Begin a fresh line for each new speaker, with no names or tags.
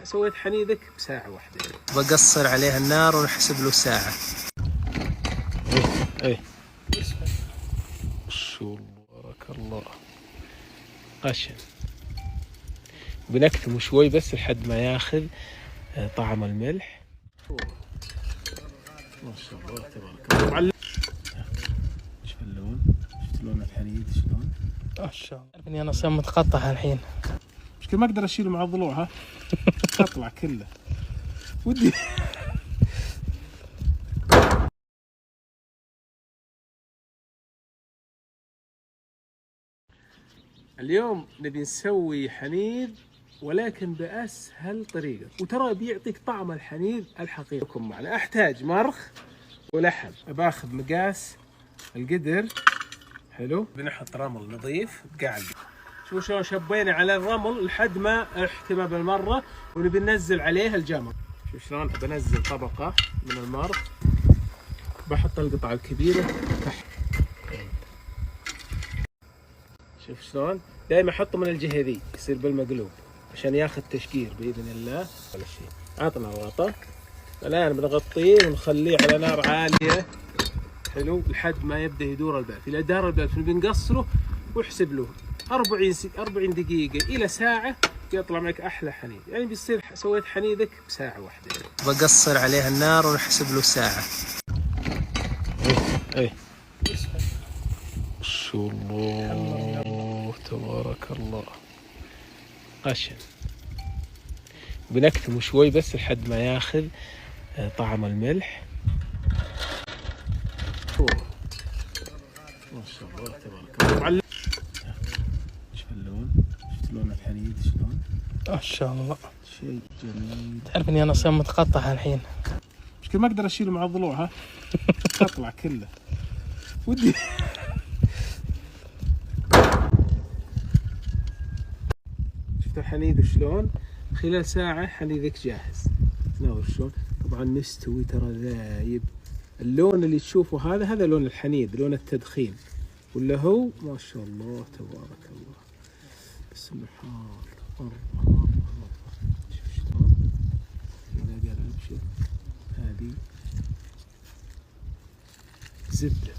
سويت حنيذك بساعة واحدة.
بقصر عليها النار ونحسب له ساعة.
ايه شو بارك الله. قشن بنكتمه شوي بس لحد ما ياخذ طعم الملح. ما شاء الله تبارك الله. شوف اللون، شفت لون الحنيذ شلون؟
ما شاء الله. عارف اني انا صار متقطع الحين.
مش كل ما اقدر اشيله مع الضلوع ها. اطلع كله. ودي اليوم نبي نسوي حنيذ ولكن بأسهل طريقة، وترى بيعطيك طعم الحنيذ الحقيقي. معنا أحتاج مرخ ولحم. باخذ مقاس القدر. حلو. بنحط رمل نظيف بقاع. شوفوا شلون شبينا على الرمل لحد ما احتمى بالمرة، ونبي ننزل عليه الجمر. شوف شلون بنزل طبقة من المرخ. بحط القطعة الكبيرة تحت. شوف شلون دائما احطه من الجهه ذي يصير بالمقلوب عشان ياخذ تشقير باذن الله. ولا شيء. عطنا الغطاء. الان بنغطيه ونخليه على نار عاليه. حلو لحد ما يبدا يدور البلف. اذا دار البلف نبي نقصره واحسب له 40 دقيقه الى ساعه يطلع معك احلى حنيذ. يعني بيصير سويت حنيذك بساعه واحده.
بقصر عليها النار ونحسب له ساعة.
ايه شو الله تبارك الله. قشن بنكتمه شوي بس لحد ما ياخذ طعم الملح. ما شاء الله تبارك الله. شوف اللون، شفت لون الحنيذ شلون؟
ما شاء الله
شيء جميل.
تعرف اني انا صار متقطع الحين.
مش كل ما اقدر اشيله مع الضلوع ها. اطلع كله. ودي شفت الحنيذ شلون؟ خلال ساعة حنيذك جاهز. تناول شلون؟ طبعا مستوي ترى ذايب. اللون اللي تشوفه هذا لون الحنيذ، لون التدخين. ولا هو ما شاء الله تبارك الله. بسم الله مرة. شوف شلون؟ إذا قرب شوف هذه زبدة.